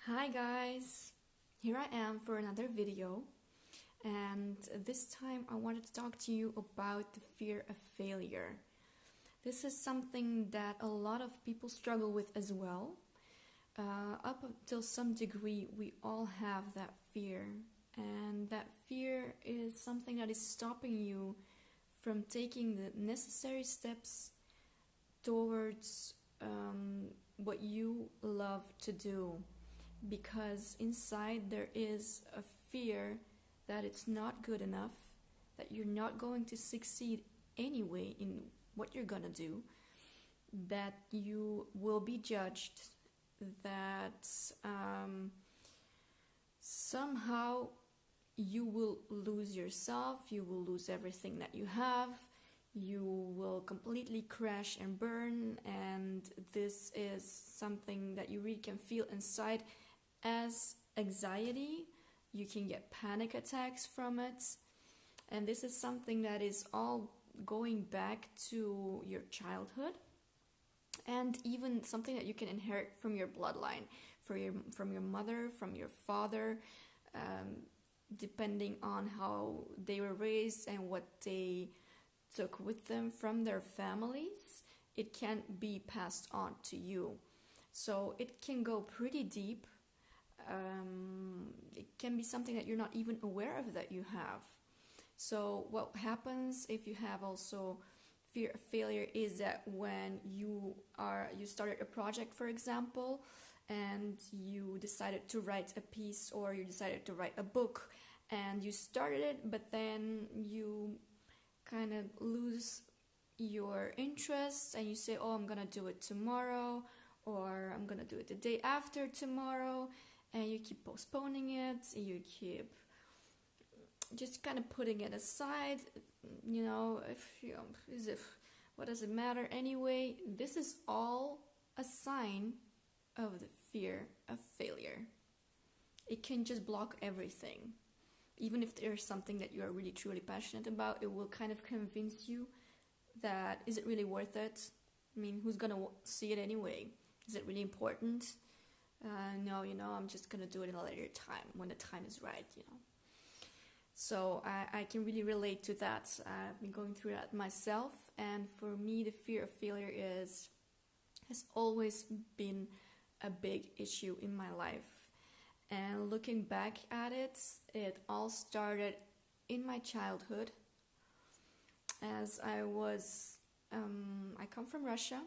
Hi guys, here I am for another video, and this time I wanted to talk to you about the fear of failure. This is something that a lot of people struggle with as well. Up until some degree, we all have that fear, and that fear is something that is stopping you from taking the necessary steps towards what you love to do, because inside there is a fear that it's not good enough, that you're not going to succeed anyway in what you're gonna do, that you will be judged, that somehow you will lose yourself, you will lose everything that you have, you will completely crash and burn, and this is something that you really can feel inside as anxiety. You can get panic attacks from it, and this is something that is all going back to your childhood, and even something that you can inherit from your bloodline, from your mother, from your father, depending on how they were raised and what they took with them from their families. It can be passed on to you, so it can go pretty deep. It can be something that you're not even aware of that you have. So what happens if you have also fear of failure is that when you started a project, for example, and you decided to write a piece, or you decided to write a book, and you started it, but then you kind of lose your interest and you say, oh, I'm gonna do it tomorrow, or I'm gonna do it the day after tomorrow, and you keep postponing it, you keep just kind of putting it aside, as if, what does it matter anyway? This is all a sign of the fear of failure. It can just block everything. Even if there's something that you are really truly passionate about, it will kind of convince you that, is it really worth it? I mean, who's gonna see it anyway? Is it really important? No, I'm just gonna do it in a later time, when the time is right. So I can really relate to that. I've been going through that myself, and for me, the fear of failure has always been a big issue in my life. And looking back at it, it all started in my childhood, as I come from Russia,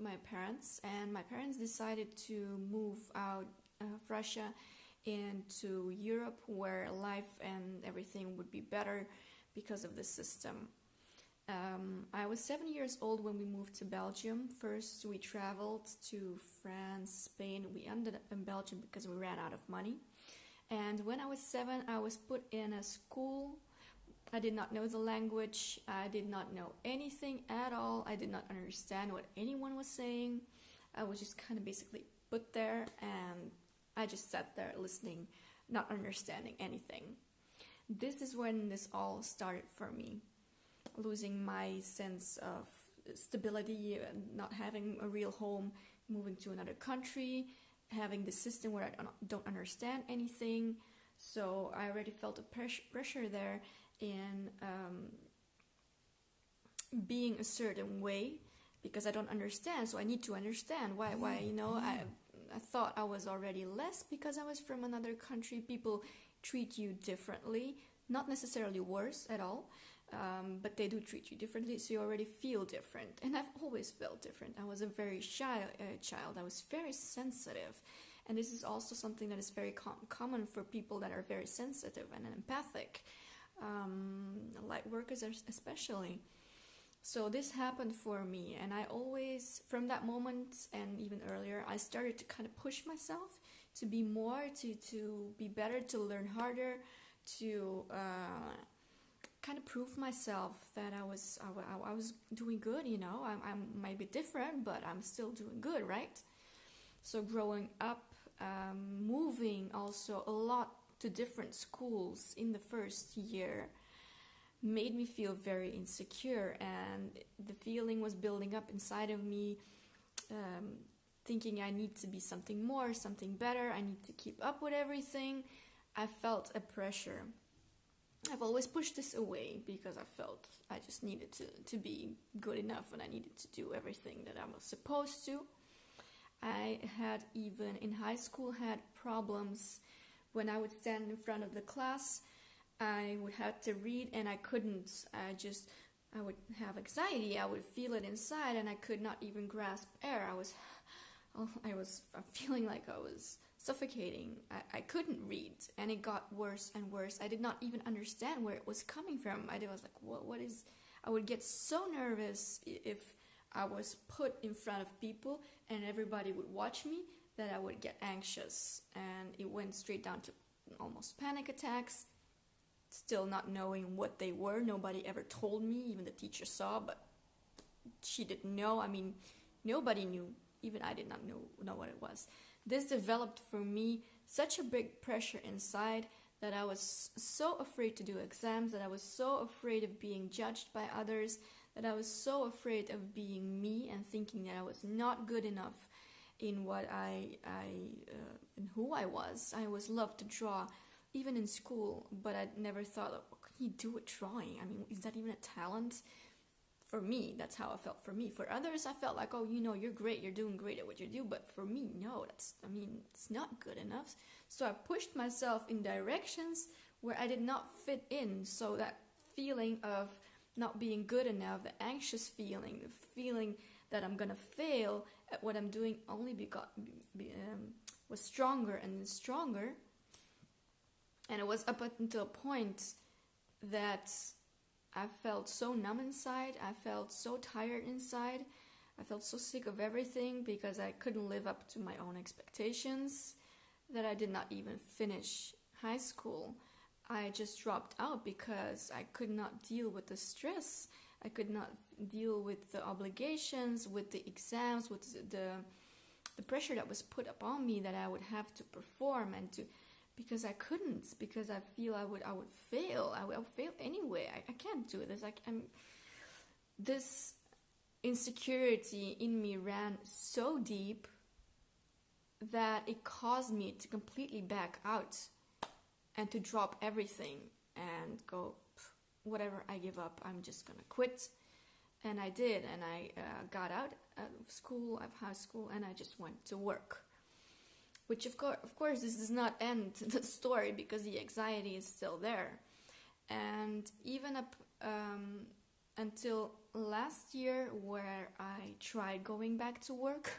my parents decided to move out of Russia into Europe, where life and everything would be better because of the system. I was 7 years old when we moved to Belgium. First, we traveled to France, Spain. We ended up in Belgium because we ran out of money. And when I was 7, I was put in a school. I did not know the language. I did not know anything at all. I did not understand what anyone was saying. I was just kind of basically put there, and I just sat there listening, not understanding anything. This is when this all started for me. Losing my sense of stability, not having a real home, moving to another country, having the system where I don't understand anything. So I already felt a pressure there in being a certain way, because I don't understand, so I need to understand why I thought I was already less because I was from another country. People treat you differently, not necessarily worse at all, but they do treat you differently, so you already feel different. And I've always felt different. I was a very shy child. I was very sensitive, and this is also something that is very common for people that are very sensitive and empathic, light workers especially. So this happened for me, and I always, from that moment and even earlier, I started to kind of push myself to be more, to be better, to learn harder, to kind of prove myself that I was doing good. I might be different, but I'm still doing good, right? So growing up, moving also a lot to different schools in the first year, made me feel very insecure, and the feeling was building up inside of me, thinking I need to be something more, something better, I need to keep up with everything. I felt a pressure. I've always pushed this away because I felt I just needed to be good enough and I needed to do everything that I was supposed to. I had even in high school had problems when I would stand in front of the class. I would have to read and I couldn't. I would have anxiety. I would feel it inside and I could not even grasp air. I was feeling like I was suffocating. I couldn't read and it got worse and worse. I did not even understand where it was coming from. I was like, what is... I would get so nervous if I was put in front of people and everybody would watch me that I would get anxious, and it went straight down to almost panic attacks, still not knowing what they were. Nobody ever told me, even the teacher saw, but she didn't know. I mean, nobody knew. Even I did not know what it was. This developed for me such a big pressure inside that I was so afraid to do exams, that I was so afraid of being judged by others, that I was so afraid of being me and thinking that I was not good enough in what in who I was. I always loved to draw, even in school, but I never thought, what can you do with drawing? I mean, is that even a talent? For me, that's how I felt. For me, for others, I felt like, oh, you're great, you're doing great at what you do. But for me, no, it's not good enough. So I pushed myself in directions where I did not fit in. So that feeling of not being good enough, the anxious feeling, the feeling that I'm gonna fail at what I'm doing, only was stronger and stronger. And it was up until a point that I felt so numb inside. I felt so tired inside. I felt so sick of everything because I couldn't live up to my own expectations that I did not even finish high school. I just dropped out because I could not deal with the stress. I could not deal with the obligations, with the exams, with the pressure that was put upon me that I would have to perform because I couldn't, because I feel I would fail. I would fail anyway. I can't do this. This insecurity in me ran so deep that it caused me to completely back out and to drop everything and go, whatever, I give up. I'm just gonna quit. And I did, and I got out of school, of high school, and I just went to work. Which of course, this does not end the story because the anxiety is still there. And even up until last year, where I tried going back to work,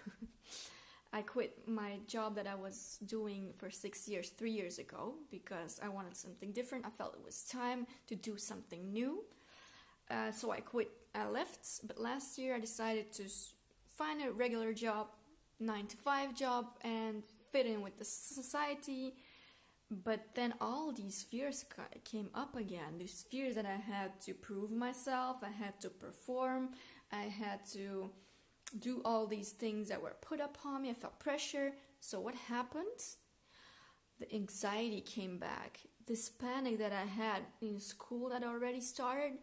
I quit my job that I was doing for 6 years, 3 years ago, because I wanted something different. I felt it was time to do something new. So I quit, I left, but last year I decided to find a regular job, 9-to-5 job, and fit in with the society. But then all these fears came up again, these fears that I had to prove myself, I had to perform, I had to do all these things that were put upon me. I felt pressure. So what happened? The anxiety came back. This panic that I had in school that already started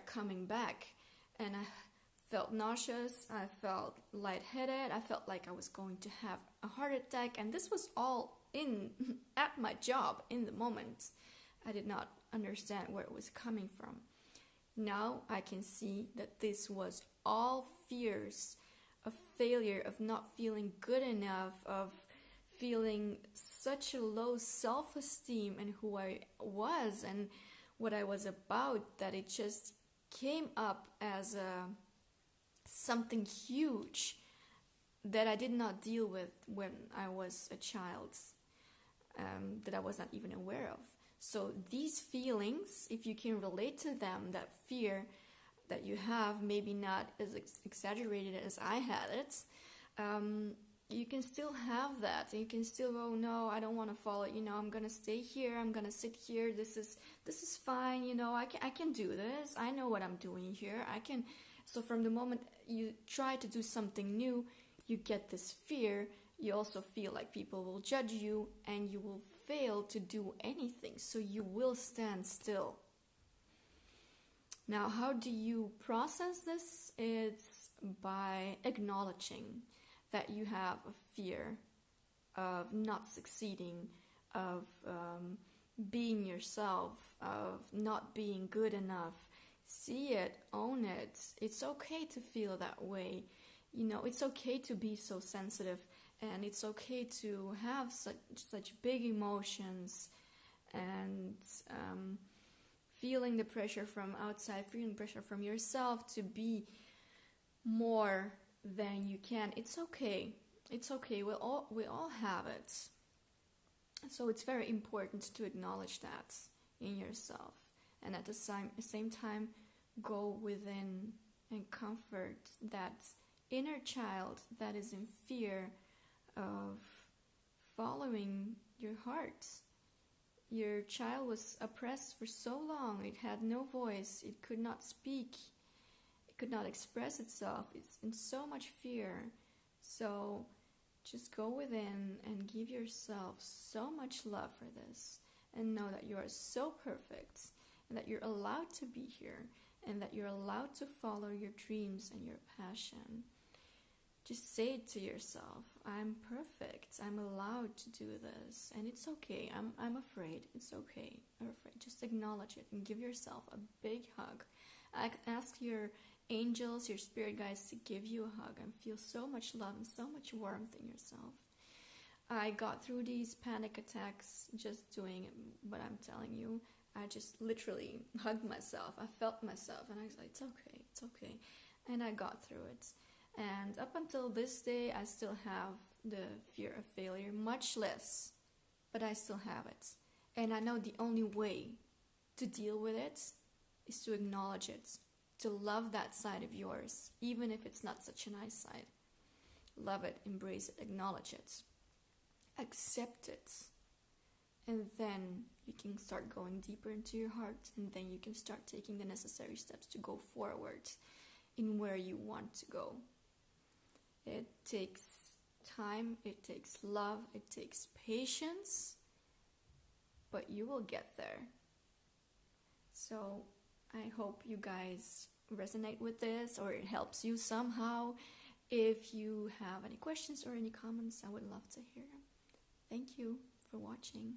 coming back, and I felt nauseous, I felt lightheaded, I felt like I was going to have a heart attack, and this was all at my job in the moment. I did not understand where it was coming from. Now I can see that this was all fears of failure, of not feeling good enough, of feeling such a low self-esteem in who I was and what I was about, that it just came up as something huge that I did not deal with when I was a child, that I was not even aware of. So these feelings, if you can relate to them, that fear that you have, maybe not as exaggerated as I had it, you can still have that. You can still go, no, I don't want to follow it. I'm gonna stay here. I'm gonna sit here. This is fine. I can do this. I know what I'm doing here. I can. So from the moment you try to do something new, you get this fear. You also feel like people will judge you, and you will fail to do anything. So you will stand still. Now, how do you process this? It's by acknowledging that you have a fear of not succeeding, of being yourself, of not being good enough. See it, own it. It's okay to feel that way. You know, it's okay to be so sensitive, and it's okay to have such big emotions, and feeling the pressure from outside, feeling pressure from yourself to be more than you can. It's okay. It's okay. We all have it. So it's very important to acknowledge that in yourself, and at the same time go within and comfort that inner child that is in fear of following your heart. Your child was oppressed for so long, it had no voice, it could not speak, it could not express itself, it's in so much fear. So just go within and give yourself so much love for this, and know that you are so perfect, and that you're allowed to be here, and that you're allowed to follow your dreams and your passion. Just say it to yourself, I'm perfect, I'm allowed to do this, and it's okay. I'm afraid, it's okay. I'm afraid. Just acknowledge it and give yourself a big hug. Ask your angels, your spirit guides to give you a hug and feel so much love and so much warmth in yourself. I got through these panic attacks just doing what I'm telling you. I just literally hugged myself. I felt myself and I was like, it's okay. And I got through it. And up until this day, I still have the fear of failure, much less, but I still have it. And I know the only way to deal with it is to acknowledge it, to love that side of yours, even if it's not such a nice side. Love it, embrace it, acknowledge it, accept it, and then you can start going deeper into your heart, and then you can start taking the necessary steps to go forward in where you want to go. It takes time, it takes love, it takes patience, but you will get there. So I hope you guys resonate with this, or it helps you somehow. If you have any questions or any comments, I would love to hear them. Thank you for watching.